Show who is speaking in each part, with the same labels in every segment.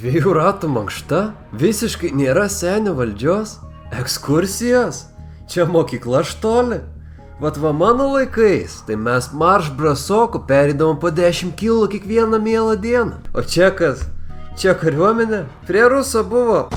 Speaker 1: 2 ratų mankšta? Visiškai nėra senio valdžios? Ekskursijos? Čia mokykla štoli? Vat va mano laikais, tai mes marš brasokų pereidavom po 10 kilų kiekvieną mielą dieną. O čia kas? Čia kariuomenė? Prie Ruso buvo.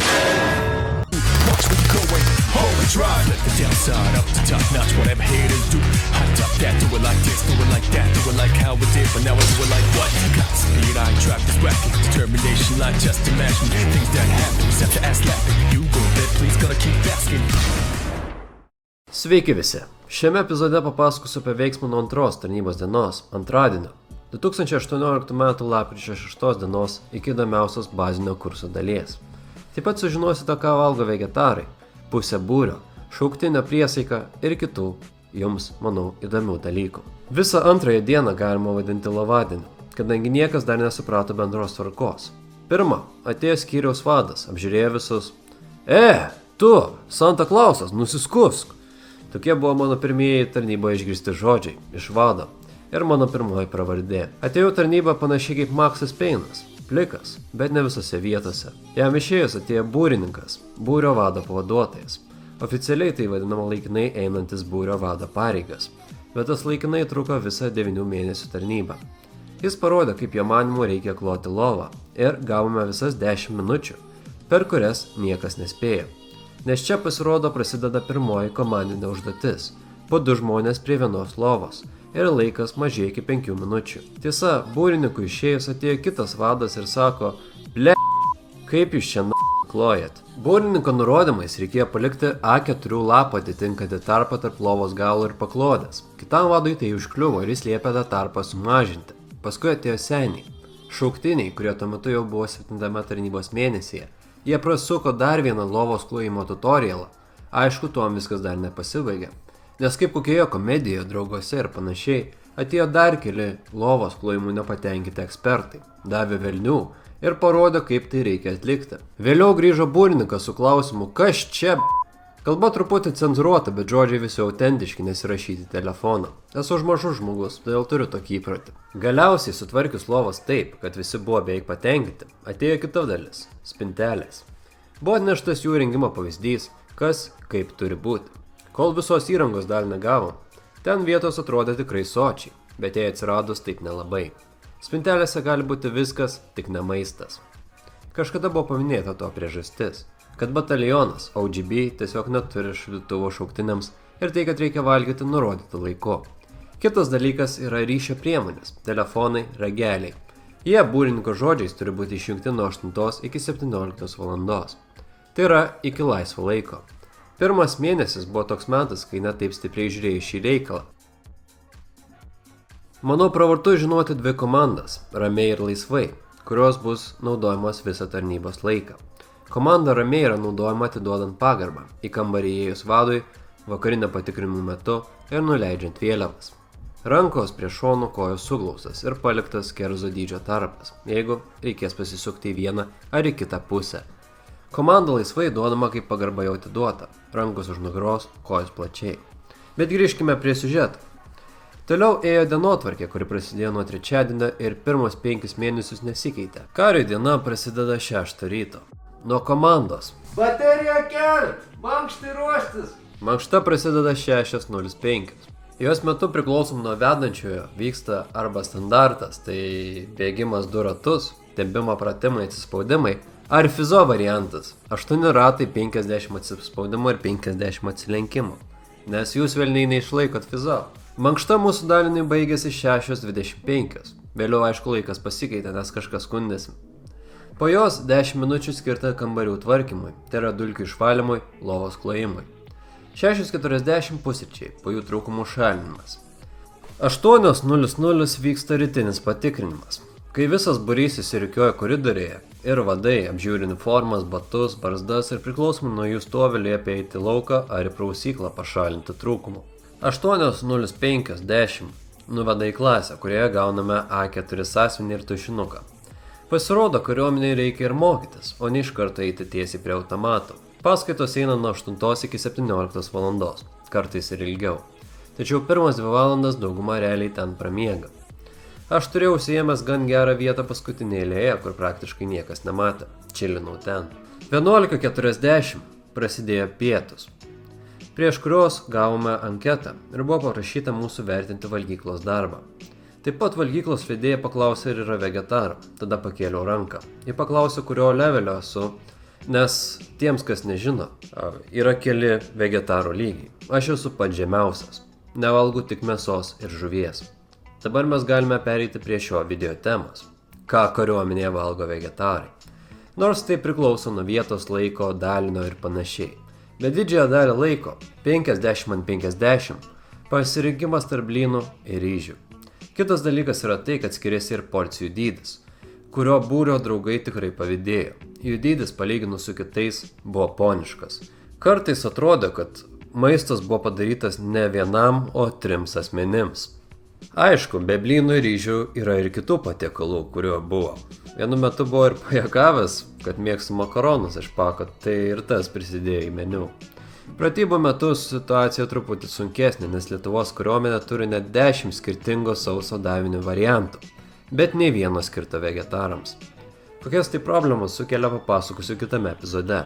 Speaker 1: Sveiki visi. Šiame epizode papasakosiu apie veiksmą nuo antros tarnybos dienos, antradienio, 2018 m. lapkričio 6 dienos iki įdomiausios bazinio kurso dalies. Taip pat sužinosite, ką valgo vegetarai, pusę būrio, šauktinę priesaiką ir kitų, jums, manau, įdomių dalykų. Visą antrąją dieną galima vadinti lavadieniu, kadangi niekas dar nesuprato bendros tvarkos. Pirma, atėjo skyriaus vadas, apžiūrėjo visus. Tu, Santa Klausas, nusiskusk! Tokie buvo mano pirmieji tarnyboje išgirsti žodžiai, iš vado, ir mano pirmoji pravardė. Atėjau tarnybą panašiai kaip Maksas Peinas, plikas, bet ne visose vietose. Jam išėjus atėjo būrininkas, būrio vado pavaduotojas. Oficialiai tai vadinama laikinai einantis būrio vado pareigas, bet tas laikinai truko visą 9 mėnesių tarnybą. Jis parodė, kaip jo manimu reikia kloti lovą ir gavome visas 10 minučių, per kurias niekas nespėjo. Nes čia pasirodo prasideda pirmoji komandinė užduotis, po 2 žmonės prie vienos lovos ir laikas mažai iki 5 minučių. Tiesa, būrininkui išėjus atėjo kitas vadas ir sako, kaip jūs čia klojat? Būrininko nurodymais reikėjo palikti A4 lapą atitinkantį tarpą tarp lovos galo ir paklodės. Kitam vadui tai užkliuvo ir jis liepė tą tarpą sumažinti. Paskui atėjo seniai, šauktiniai, kurie tuo metu jau buvo 7 tarnybos mėnesyje. Jie prasuko dar vieną lovos klojimo tutorialą. Aišku, tuom viskas dar nepasibaigė. Nes kaip kokioje komedijoje, draugose ir panašiai, atėjo dar keli lovos klojimų nepatenkinti ekspertai, davė velnių ir parodė, kaip tai reikia atlikti. Vėliau grįžo būrininkas su klausimu, kas čia Kalba truputį cenzūruota, bet žodžiai visi autentiški, nesirašyti telefoną. Esu užmažus žmogus, todėl turiu tokį įprotį. Galiausiai sutvarkius lovas taip, kad visi buvo beveik patenkinti, atėjo kita dalis – spintelės. Buvo atneštas jų įrengimo pavyzdys, kas kaip turi būti. Kol visos įrangos dalį negavom, ten vietos atrodė tikrai sočiai, bet jei atsiradus taip nelabai. Spintelėse gali būti viskas, tik ne maistas. Kažkada buvo paminėta to priežastis, kad batalionas OGB tiesiog neturi šaldytuvo šauktiniams ir tai, kad reikia valgyti nurodytą laiku. Kitas dalykas yra ryšio priemonės, telefonai, rageliai. Jie būrininko žodžiais turi būti išjungti nuo 8 iki 17 valandos. Tai yra iki laisvo laiko. Pirmas mėnesis buvo toks metas, kai net taip stipriai žiūrėjau šį reikalą. Manau, pravartu žinoti 2 komandas, ramiai ir laisvai, kurios bus naudojamos visą tarnybos laiką. Komanda ramiai yra naudojama atiduodant pagarbą, į kambarį įėjus vadui, vakarinio patikrinimų metu ir nuleidžiant vėliavas. Rankos prie šonų kojos suglaustas ir paliktas kerzo dydžio tarpas, jeigu reikės pasisukti į vieną ar į kitą pusę. Komanda laisvai duodama kaip pagarba jau atiduota, rankos už nugaros, kojos plačiai. Bet grįžkime prie siužeto. Toliau ėjo dienotvarkė, kuri prasidėjo nuo trečiadienio ir pirmos 5 mėnesius nesikeitė. Kario diena prasideda 6 ryto. Nuo komandos. Bateriją kelt! Mankštai ruoštis! Mankšta prasideda 6:05. Jos metu priklausom nuo vedančiojo vyksta arba standartas, tai bėgimas 2 ratus, tempimo pratimai, atsispaudimai, ar fizo variantas. 8 ratai, 50 atsispaudimų ir 50 atsilenkimų. Nes jūs velniai neišlaikot fizo. Mankšta mūsų daliniui baigėsi 6:25. Vėliau aišku laikas pasikeitė, nes kažkas skundėsi. Po jos 10 minučių skirta kambarių tvarkymui, tai yra dulkių išvalymui, lovos klojimui. 6:40 pusryčiai, po jų trūkumų šalinimas. 8:00 vyksta rytinis patikrinimas, kai visas būrys įsirikiuoja koridoriuje ir vadai apžiūri uniformas, batus, barzdas ir priklausomai nuo jų stovi liepia eiti į lauką ar į prausyklą pašalinti trūkumų. 8:05-10 nuveda į klasę, kurioje gauname A4 sąsiuvinį ir tušinuką. Pasirodo, kariuomeniai reikia ir mokytis, o ne iš karto eiti tiesiai prie automatų. Paskaitos eina nuo 8 iki 17 valandos, kartais ir ilgiau. Tačiau pirmas 2 valandas dauguma realiai ten pramiega. Aš turėjau užsiėmęs gan gerą vietą paskutinėje eilėje, kur praktiškai niekas nematė. Čilinau ten. 11:40 prasidėjo pietus, prieš kurios gavome anketą ir buvo paprašyta mūsų vertinti valgyklos darbą. Taip pat valgyklos vedėja paklausė, ar yra vegetarų. Tada pakėliau ranką. Ji paklausė, kurio levelio esu, nes tiems, kas nežino, yra keli vegetarų lygiai. Aš esu pats žemiausias. Nevalgau tik mėsos ir žuvies. Dabar mes galime pereiti prie šio video temos. Ką kariuomenėje valgo vegetarai. Nors tai priklauso nuo vietos, laiko, dalinio ir panašiai. Bet didžiąją dalį laiko, 50/50, pasirinkimas tarp blynų ir ryžių. Kitas dalykas yra tai, kad skiriasi ir porcijų dydis, kurio būrio draugai tikrai pavydėjo. Jų dydis palyginus su kitais buvo poniškas. Kartais atrodo, kad maistas buvo padarytas ne vienam, o 3 asmenims. Aišku, be blynų ir ryžių yra ir kitų patiekalų, kurio buvo. Vienu metu buvo ir pajakavęs, kad mėgstu makaronus iš pako, tai ir tas prisidėjo į meniu. Pratybų metu situacija truputį sunkesnė, nes Lietuvos kariuomenė turi net 10 skirtingų sauso davinių variantų, bet nei vieno skirto vegetarams. Kokias tai problemas sukelia, papasakosiu kitame epizode.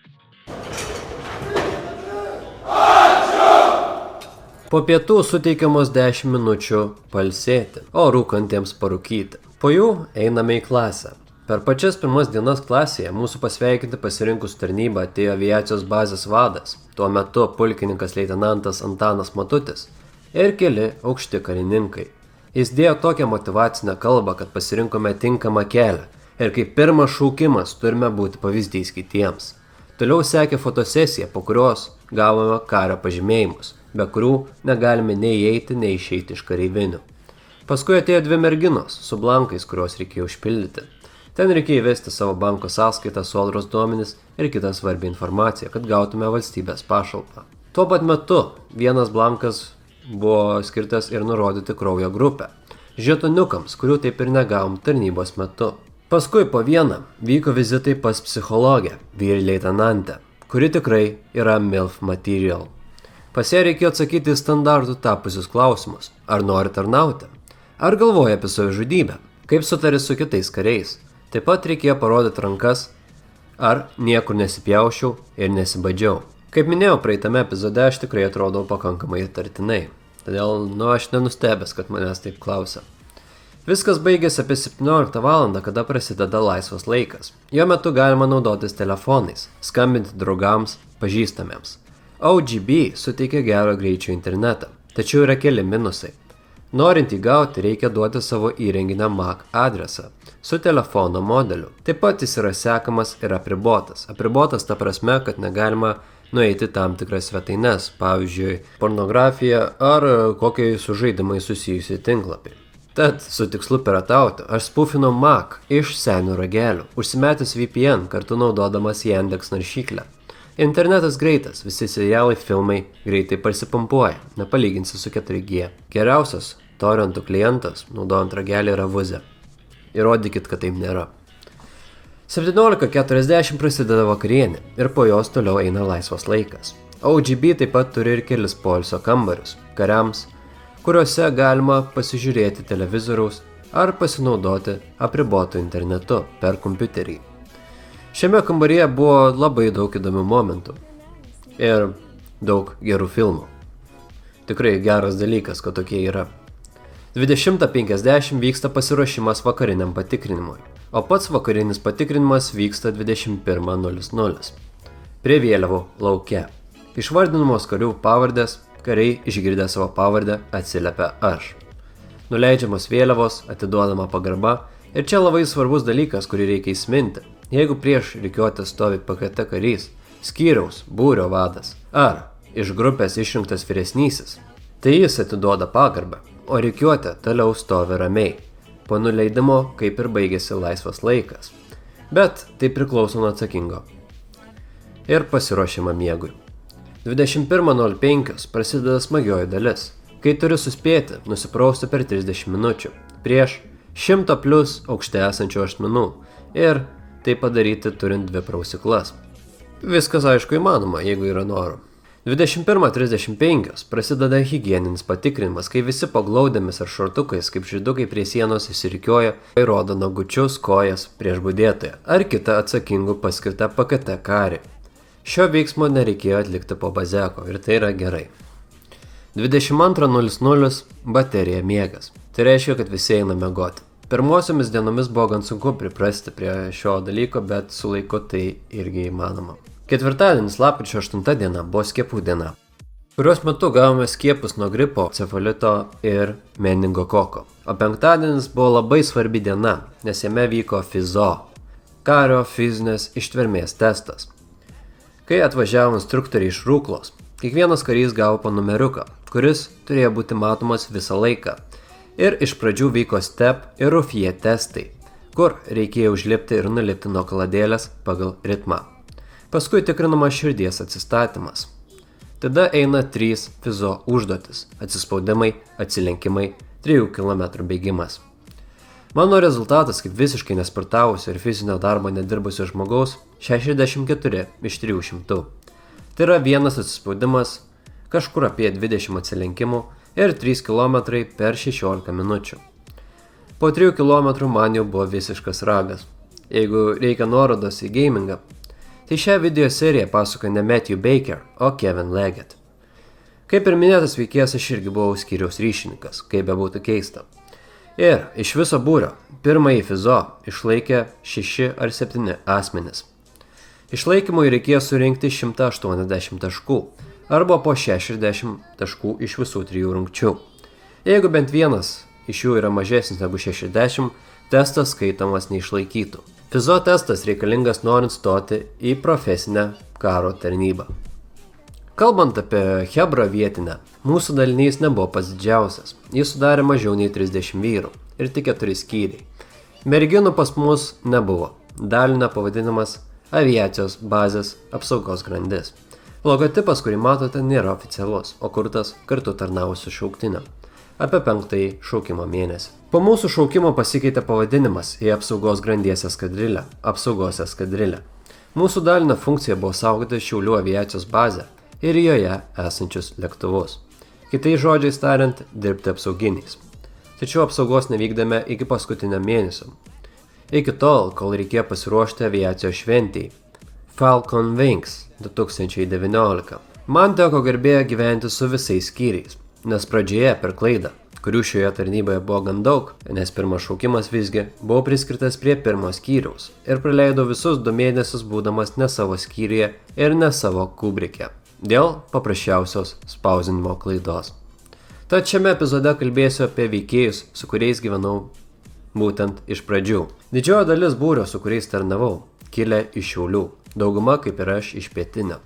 Speaker 1: Po pietų suteikiamos 10 minučių pailsėti, o rūkantiems parūkyti. Po jų einame į klasę. Per pačias pirmas dienas klasėje mūsų pasveikinti pasirinkus tarnybą atėjo aviacijos bazės vadas, tuo metu pulkininkas leitenantas Antanas Matutis ir keli aukšti karininkai. Jis dėjo tokią motyvacinę kalbą, kad pasirinkome tinkamą kelią ir kaip pirmas šaukimas turime būti pavyzdys kitiems. Toliau sekė fotosesija, po kurios gavome kario pažymėjimus, be kurių negalime nei įeiti, nei išeiti iš kareivinių. Paskui atėjo 2 merginos su blankais, kuriuos reikėjo užpildyti. Ten reikėjo įvesti savo banko sąskaitą, sodros duomenis ir kitą svarbią informaciją, kad gautume valstybės pašalpą. Tuo pat metu vienas blankas buvo skirtas ir nurodyti kraujo grupę, žetoniukams, kurių taip ir negavom tarnybos metu. Paskui po vieną vyko vizitai pas psichologę, vyr leitenantę, kuri tikrai yra MILF material. Pas ją reikėjo atsakyti į standartų tapusius klausimus. Ar nori tarnauti? Ar galvoja apie savižudybę? Kaip sutari su kitais kariais? Taip pat reikėjo parodyti rankas, ar niekur nesipjaušiau ir nesibadžiau. Kaip minėjau praeitame epizode, aš tikrai atrodau pakankamai įtartinai. Todėl, aš nenustebęs, kad manęs taip klausia. Viskas baigėsi apie 17 val. Kada prasideda laisvas laikas. Jo metu galima naudotis telefonais, skambinti draugams, pažįstamiems. OGB suteikia gero greičio internetą, tačiau yra keli minusai. Norint jį gauti, reikia duoti savo įrenginio MAC adresą su telefono modeliu. Taip pat jis yra sekamas ir apribotas. Apribotas ta prasme, kad negalima nueiti tam tikras svetaines, pavyzdžiui, pornografija ar kokiai su žaidimai susijusi tinklapį. Tad su tikslu piratauti aš spūfinau MAC iš senų ragelių, užsimetęs VPN kartu naudodamas Yandex naršyklę. Internetas greitas, visi serialai, filmai greitai parsipumpuoja, nepalyginsi su 4G. Geriausias torrentų klientas, naudojant ragelį, yra Vuzė. Įrodykit, kad taip nėra. 17:40 prasideda vakarienė ir po jos toliau eina laisvas laikas. OGB taip pat turi ir kelis poilsio kambarius kariams, kuriuose galima pasižiūrėti televizoriaus ar pasinaudoti apribotu internetu per kompiuterį. Šiame kambaryje buvo labai daug įdomių momentų ir daug gerų filmų. Tikrai geras dalykas, kad tokie yra. 20:50 vyksta pasiruošimas vakariniam patikrinimui, o pats vakarinis patikrinimas vyksta 21:00 prie vėliavų lauke. Išvardinamos karių pavardės, kariai išgirdę savo pavardę atsiliepia aš. Nuleidžiamos vėliavos, atiduodama pagarba ir čia labai svarbus dalykas, kurį reikia įsiminti. Jeigu prieš rikiuotę stovi PKT karys, skyriaus, būrio vadas ar iš grupės išrinktas vyresnysis, tai jis atiduoda pagarbą, o rikiuotė toliau stovi ramiai. Po nuleidimo kaip ir baigėsi laisvas laikas, bet tai priklauso nuo atsakingo. Ir pasiruošimą miegui. 21:05 prasideda smagioji dalis, kai turi suspėti nusiprausti per 30 minučių prieš 100+ aukšte esančių ašmenų ir tai padaryti turint 2 prausiklas. Viskas aišku įmanoma, jeigu yra noro. 21:35 prasideda higieninis patikrinimas, kai visi paglaudėmis ar šortukais, kaip žydukai prie sienos įsirikioja ir rodo nagučius, kojas prieš budėtoją ar kitą atsakingų paskirtą PKT karį. Šio veiksmo nereikėjo atlikti po bazeko ir tai yra gerai. 22:00 baterija miegas. Tai reiškia, kad visi eina miegoti. Pirmosiomis dienomis buvo gan sunku priprasti prie šio dalyko, bet su laiku tai irgi įmanoma. Ketvirtadienis, lapkričio 8 diena, buvo skiepų diena, kurios metu gavome skiepus nuo gripo, cefalito ir meningokoko. O penktadienis buvo labai svarbi diena, nes jame vyko FIZO, kario fizinės ištvermės testas. Kai atvažiavo instruktoriai iš Ruklos, kiekvienas karys gavo po numeriuką, kuris turėjo būti matomas visą laiką. Ir iš pradžių vyko STEP ir RUFIE testai, kur reikėjo užlipti ir nulipti nuo kaladėlės pagal ritmą. Paskui tikrinamas širdies atsistatymas. Tada eina 3 FIZO užduotis – atsispaudimai, atsilenkimai, 3 km bėgimas. Mano rezultatas kaip visiškai nesportavusio ir fizinio darbo nedirbusio žmogaus – 64 iš 300. Tai yra vienas atsispaudimas, kažkur apie 20 atsilenkimų ir 3 km per 16 minučių. Po 3 km man jau buvo visiškas ragas. Jeigu reikia nuorodos į gamingą, tai šią video seriją pasakoja ne Matthew Baker, o Kevin Leggett. Kaip ir minėtas veikėjas, aš irgi buvau skyriaus ryšininkas, kaip bebūtų keista. Ir iš viso būrio pirmąjį FIZO išlaikė 6 ar 7 asmenys. Išlaikymui reikėjo surinkti 180 taškų, arba po 60 taškų iš visų 3 rungčių. Jeigu bent vienas iš jų yra mažesnis negu 60, testas skaitomas neišlaikytų. FIZO testas reikalingas norint stoti į profesinę karo tarnybą. Kalbant apie Chebrą vietinę, mūsų dalinys nebuvo pats didžiausias. Jis sudarė mažiau nei 30 vyrų ir tik 4 skyriai. Merginų pas mus nebuvo. Dalinio pavadinimas aviacijos bazės apsaugos grandis. Logotipas, kurį matote, nėra oficialus, o kurtas kartu tarnavusiu šauktiniu. Apie 5 šaukimo mėnesį. Po mūsų šaukimo pasikeitė pavadinimas į apsaugos grandies eskadrilę, apsaugos eskadrilę. Mūsų dalinio funkcija buvo saugoti Šiaulių aviacijos bazę ir joje esančius lėktuvus. Kitais žodžiais tariant, dirbti apsauginiais. Tačiau apsaugos nevykdėme iki paskutinio mėnesio. Iki tol, kol reikėjo pasiruošti aviacijos šventijai. Falcon Wings 2019. Man teko garbė gyventi su visais skyriais, nes pradžioje per klaidą, kurių šioje tarnyboje buvo gan daug, nes pirmas šaukimas visgi buvo priskirtas prie pirmo skyriaus ir praleidau visus 2 mėnesius būdamas ne savo skyriuje ir ne savo kubrike, dėl paprasčiausios spausinimo klaidos. Tad šiame epizode kalbėsiu apie veikėjus, su kuriais gyvenau būtent iš pradžių. Didžioji dalis būrio, su kuriais tarnavau, kilę iš Šiaulių, dauguma kaip ir aš iš Pietinio.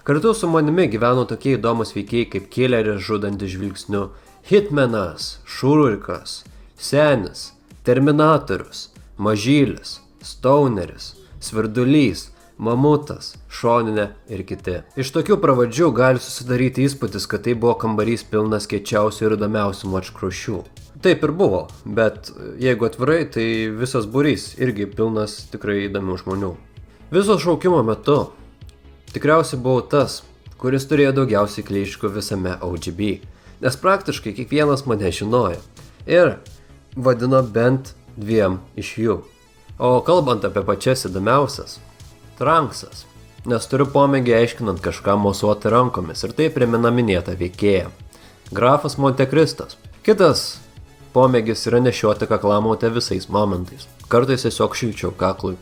Speaker 1: Kartu su manimi gyveno tokie įdomus veikėjai kaip Killeris žudantis žvilgsniu, Hitmanas, Šururikas, Senis, Terminatorius, Mažylis, Stoneris, Svirdulys, Mamutas, Šoninė ir kiti. Iš tokių pravardžių gali susidaryti įspūdis, kad tai buvo kambarys pilnas kiečiausių ir įdomiausių mačkrušių. Taip ir buvo, bet jeigu atvirai, tai visas būrys irgi pilnas tikrai įdomių žmonių. Viso šaukimo metu tikriausiai buvau tas, kuris turėjo daugiausiai kleiškų visame OGB, nes praktiškai kiekvienas mane žinojo ir vadino bent 2 iš jų. O kalbant apie pačias įdomiausias, Tranksas, nes turiu pomėgį aiškinant kažką mosuoti rankomis ir tai primena minėtą veikėją. Grafas Montekristas. Kitas pomėgis yra nešioti kaklamautę visais momentais, kartais tiesiog šilčiau kaklui.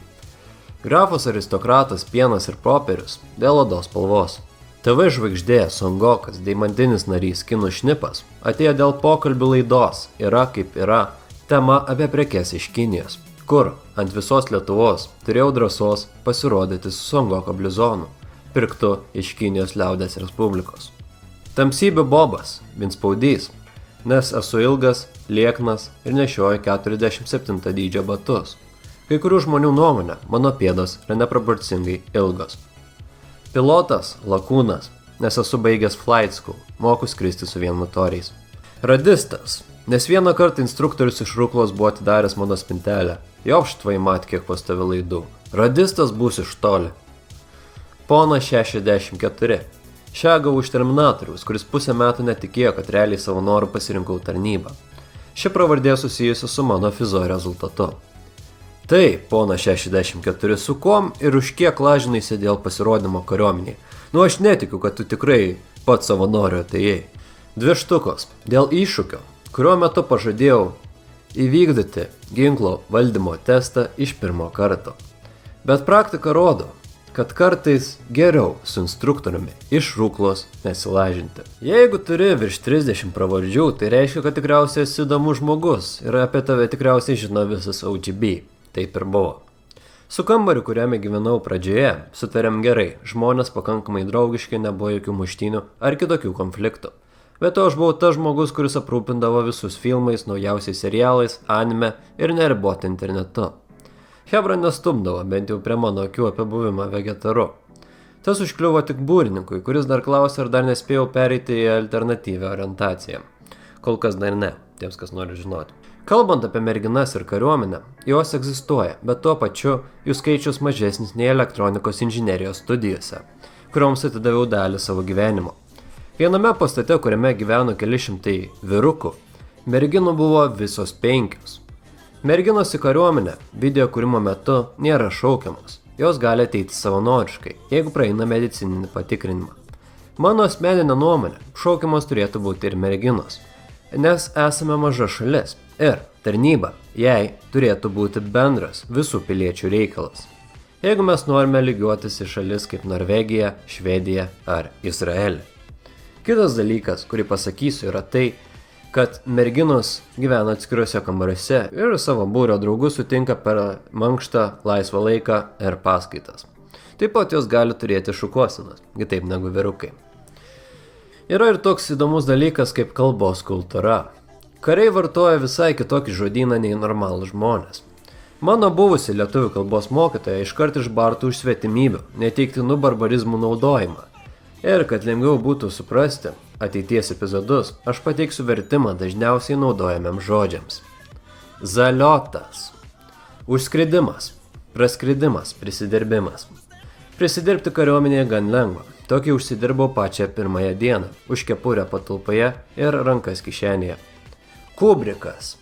Speaker 1: Grafas aristokratas Pienas ir Popierius dėl odos spalvos. TV žvaigždė Songokas, deimantinis narys Kinų šnipas, atėjo dėl pokalbių laidos Yra kaip yra, tema apie prekes iš Kinijos, kur ant visos Lietuvos turėjau drąsos pasirodyti su Songoko blizonu, pirktu iš Kinijos liaudės Respublikos. Tamsybių Bobas, Vinspaudys, nes esu ilgas, lieknas ir nešioju 47 dydžio batus. Kai kurių žmonių nuomonė, mano pėdos yra neproporcingai ilgos. Pilotas Lakūnas, nes esu baigęs flight school, moku skristi su vienmotoriais. Radistas, nes vieną kartą instruktorius iš Ruklos buvo atidaręs mano spintelę. Jopštvai mat kiek pastovi laidų. Radistas bus iš toli. Ponas 64, Šią gavau iš Terminatoriaus, kuris pusę metų netikėjo, kad realiai savo norų pasirinkau tarnybą. Ši pravardė susijusi su mano fizo rezultatu. Tai, pona 64, su kuom ir už kiek lažinaisi dėl pasirodymo kariuomeniai? Aš netikiu, kad tu tikrai pats savanoriu atėjai. 2 štukos. Dėl iššūkio, kuriuo metu pažadėjau įvykdyti ginklo valdymo testą iš pirmo karto. Bet praktika rodo, kad kartais geriau su instruktoriumi iš rūklos nesilažinti. Jeigu turi virš 30 pravardžių, tai reiškia, kad tikriausiai esi įdomus žmogus ir apie tave tikriausiai žino visas OGB. Taip ir buvo. Su kambariu, kuriame gyvenau pradžioje, sutarėm gerai, žmonės pakankamai draugiški, nebuvo jokių muštynių ar kitokių konfliktų. Bet to aš buvau tas žmogus, kuris aprūpindavo visus filmais, naujausiais serialais, anime ir neribotą internetu. Hebra nestumdavo, bent jau prie mano akių apie buvimą vegetaru. Tas užkliuvo tik būrininkui, kuris dar klausė, ar dar nespėjau pereiti į alternatyvią orientaciją. Kol kas dar ne, tiems, kas nori žinoti. Kalbant apie merginas ir kariuomenę, jos egzistuoja, bet tuo pačiu jų skaičius mažesnis nei elektronikos inžinerijos studijose, kurioms atidaviau dalį savo gyvenimo. Viename pastate, kuriame gyveno keli šimtai vyrukų, merginų buvo visos 5. Merginos į kariuomenę video kūrimo metu nėra šaukiamos. Jos gali ateiti savanoriškai, jeigu praeina medicininį patikrinimą. Mano asmeninė nuomonė, šaukiamos turėtų būti ir merginos, nes esame maža šalis ir tarnyba jai turėtų būti bendras visų piliečių reikalas. Jeigu mes norime lygiuotis į šalis kaip Norvegija, Švedija ar Izraelį. Kitas dalykas, kurį pasakysiu, yra tai, kad merginos gyvena atskiruose kambariuose ir savo būrio draugus sutinka per mankštą, laisvą laiką ir paskaitas. Taip pat jos gali turėti šukuosenas, kitaip negu vyrukai. Yra ir toks įdomus dalykas kaip kalbos kultūra. Kariai vartoja visai kitokį žodyną nei normalūs žmonės. Mano buvusi lietuvių kalbos mokytoja iškart išbartų už svetimybių, neteiktinų barbarizmų naudojimą. Ir kad lengviau būtų suprasti ateities epizodus, aš pateiksiu vertimą dažniausiai naudojamiam žodžiams. Zaliotas. Užskridimas. Praskridimas. Prisidirbimas. Prisidirbti kariuomenėje gan lengva. Tokį užsidirbau pačią pirmąją dieną, už kepurę patalpoje ir rankas kišenėje. Kubrikas.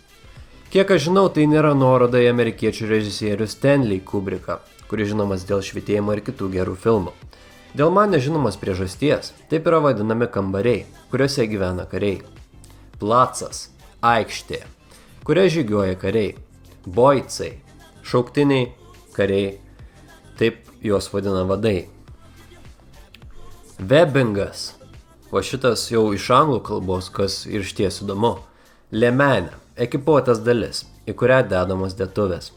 Speaker 1: Kiek aš žinau, tai nėra nuoroda į amerikiečių režisierių Stanley Kubricką, kuris žinomas dėl Švytėjimo ir kitų gerų filmų. Dėl man nežinomos priežasties, taip yra vadinami kambariai, kuriuose gyvena kariai. Placas, aikštė, kuria žygiuoja kariai. Boicai, šauktiniai, kariai, taip juos vadina vadai. Webingas, o šitas jau iš anglų kalbos, kas ir išties įdomu. Liemenė, ekipuotas dalis, į kurią dedamos dėtuvės.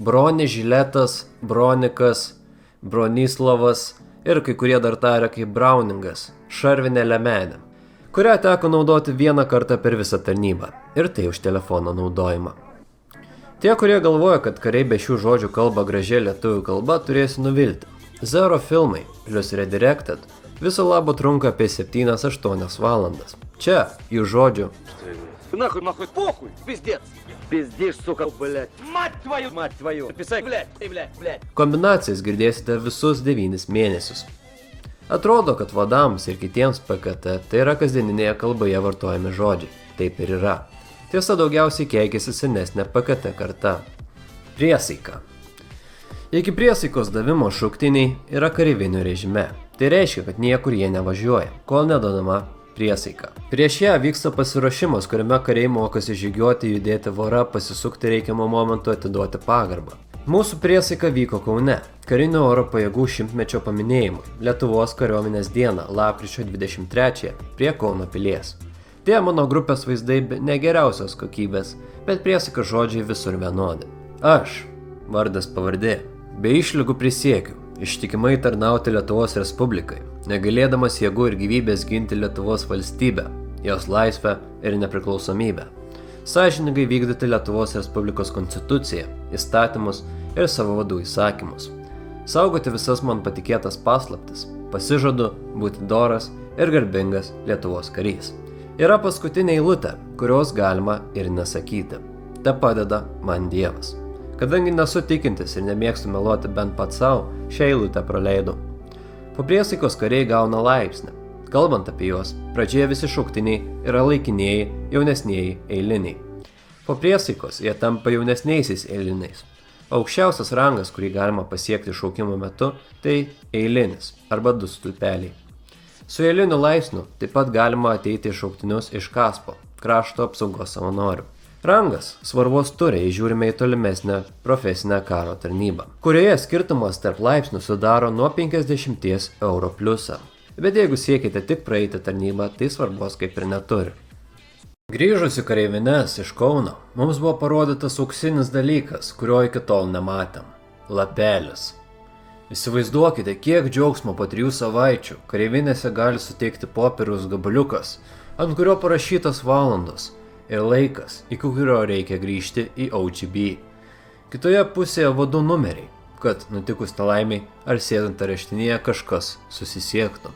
Speaker 1: Bronižiletas, Bronikas, Bronislavas ir kai kurie dar taria kaip Browningas, šarvinė liemenė, kurią teko naudoti vieną kartą per visą tarnybą ir tai už telefono naudojimą. Tie, kurie galvoja, kad kariai be šių žodžių kalba gražiai lietuvių kalba, turėsi nuvilti. Zero filmai plus Redirected viso labo trunka apie 7-8 valandas. Čia jų žodžių.
Speaker 2: Нахуй, похуй, пиздец. Пиздишь, сука, блядь. Мать твою. Писай, блядь.
Speaker 1: Kombinacijas girdėsite visus 9 mėnesius. Atrodo, kad vadams ir kitiems PKT tai yra kasdieninėje kalboje vartojami žodžiai. Taip ir yra. Tiesa, daugiausiai keikėsi senesnė PKT karta. Priesaika. Iki priesaikos davimo šauktiniai yra kareivinių režime. Tai reiškia, kad niekur jie nevažiuoja, kol nedodama priesaika. Prieš ją vyksta pasiruošimas, kuriame kariai mokosi žygiuoti, judėti vora, pasisukti reikiamą momentu, atiduoti pagarbą. Mūsų priesaika vyko Kaune, karinio oro pajėgų 100-mečio paminėjimui, Lietuvos kariuomenės dieną, lapkričio 23 prie Kauno pilies. Tie mano grupės vaizdai negeriausios kokybės, bet priesaika žodžiai visur vienodi. Aš, vardas pavardė, be išlygų prisiekiu, ištikimai tarnauti Lietuvos Respublikai, negalėdamas jėgų ir gyvybės ginti Lietuvos valstybę, jos laisvę ir nepriklausomybę. Sąžiningai vykdyti Lietuvos Respublikos konstituciją, įstatymus ir savo vadų įsakymus. Saugoti visas man patikėtas paslaptis, pasižadu būti doras ir garbingas Lietuvos karys. Yra paskutinė eilutė, kurios galima ir nesakyti. Te padeda man Dievas. Kadangi nesu tikintis ir nemėgstu meluoti bent pats savo, šią eilutę praleidau. Po priesaikos kariai gauna laipsnį, Kalbant apie juos, pradžioje visi šauktiniai yra laikinieji, jaunesnieji, eiliniai. Po priesaikos jie tampa jaunesniaisiais eiliniais. Aukščiausias rangas, kurį galima pasiekti šaukimo metu, tai eilinis arba 2 stulpeliai. Su eiliniu laipsniu taip pat galima ateiti į šauktinius iš Kaspo, krašto apsaugos savanorių. Rangas svarbos turi, jei žiūrime į tolimesnę profesinę karo tarnybą, kurioje skirtumas tarp laipsnių sudaro nuo 50 eurų pliusą. Bet jeigu siekite tik praeiti tarnybą, tai svarbos kaip ir neturi. Grįžus į kareivines iš Kauno, mums buvo parodytas auksinis dalykas, kurio iki tol nematėm – lapelis. Įsivaizduokite, kiek džiaugsmo po 3 savaičių kareivinėse gali suteikti popieriaus gabaliukas, ant kurio parašytas valandos ir laikas, iki kurio reikia grįžti į OGB. Kitoje pusėje vadų numeriai, kad nutikus nelaimiai ar sėdant areštinėje kažkas susisiektų.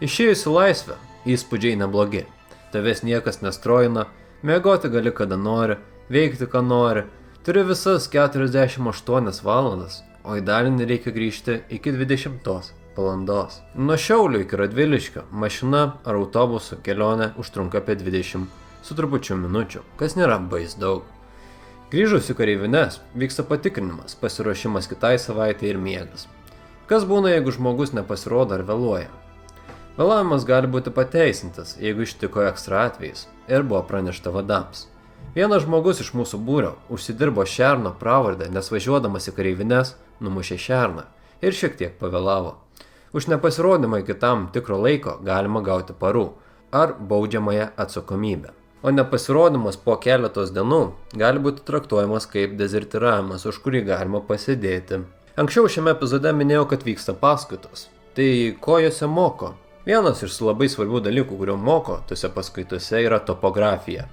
Speaker 1: Išėjus į laisvę, įspūdžiai neblogi. Tavęs niekas nestrojina, miegoti gali kada nori, veikti ką nori, turi visas 48 valandas, o į dalinį reikia grįžti iki 20 valandos. Nuo Šiaulių iki Radviliškio mašina ar autobusu kelionė užtrunka apie 20 su trupučiu minučių, kas nėra bais daug. Grįžus į kareivines vyksta patikrinimas, pasiruošimas kitai savaitai ir miegas. Kas būna, jeigu žmogus nepasirodo ar vėluoja? Vėlavimas gali būti pateisintas, jeigu ištiko ekstra atvejais ir buvo pranešta vadams. Vienas žmogus iš mūsų būrio užsidirbo šerno pravardę, nes važiuodamas į kareivines numušė šerną ir šiek tiek pavėlavo. Už nepasirodymą iki tam tikro laiko galima gauti parų ar baudžiamąją atsakomybę. O nepasirodymas po keletos dienų gali būti traktuojamas kaip dezertyravimas, už kurį galima pasėdėti. Anksčiau šiame epizode minėjau, kad vyksta paskaitos. Tai ko jose moko? Vienas iš labai svarbių dalykų, kurio moko tose paskaitose, yra topografija.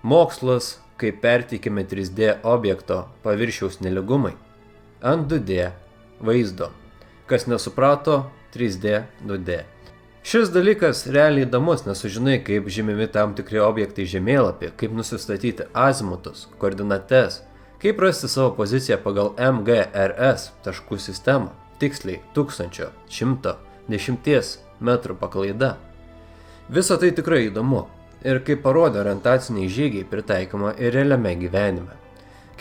Speaker 1: Mokslas, kaip perteikime 3D objekto paviršiaus nelygumai ant 2D vaizdo. Kas nesuprato, 3D, 2D. Šis dalykas realiai įdomus, nes sužinai, kaip žymimi tam tikri objektai žemėlapį, kaip nusistatyti azimutus, koordinates, kaip rasti savo poziciją pagal MGRS taškų sistemą, tiksliai 1000, 100, 10 metrų paklaida. Visa tai tikrai įdomu ir kaip parodė orientaciniai žygiai pritaikoma ir realiame gyvenime.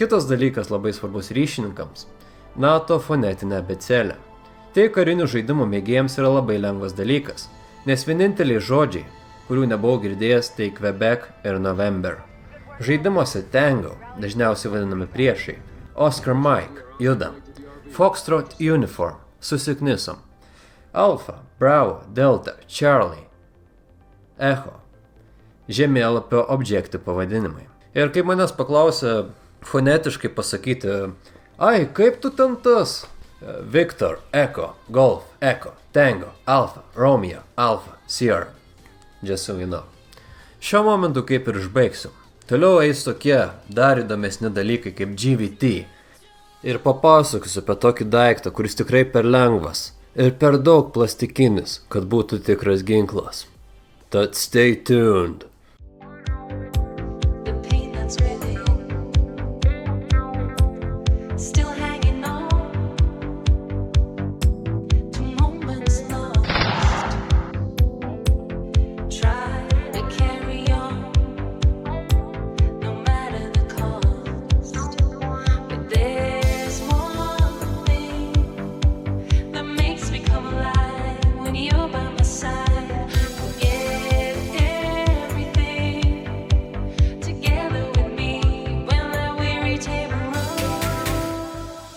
Speaker 1: Kitas dalykas labai svarbus ryšininkams – NATO fonetinė abėcėlė. Tai karinių žaidimų mėgėjams yra labai lengvas dalykas, nes vieninteliai žodžiai, kurių nebuvau girdėjęs, tai Quebec ir November. Žaidimuose Tango, dažniausiai vadinami priešai, Oscar Mike, judam, Foxtrot Uniform, susiknisom, Alpha, Bravo, Delta, Charlie, Echo, žemėlapio objektų pavadinimai. Ir kai manęs paklausė fonetiškai pasakyti, ai, kaip tu ten tas? Victor, Echo, Golf, Echo, Tango, Alpha, Romeo, Alpha, Sierra. Just so you know. Šiuo momentu kaip ir išbaigsiu. Toliau eis tokie dar įdomesni dalykai kaip GVT. Ir papasakosiu apie tokį daiktą, kuris tikrai per lengvas ir per daug plastikinis, kad būtų tikras ginklas. Tad stay tuned.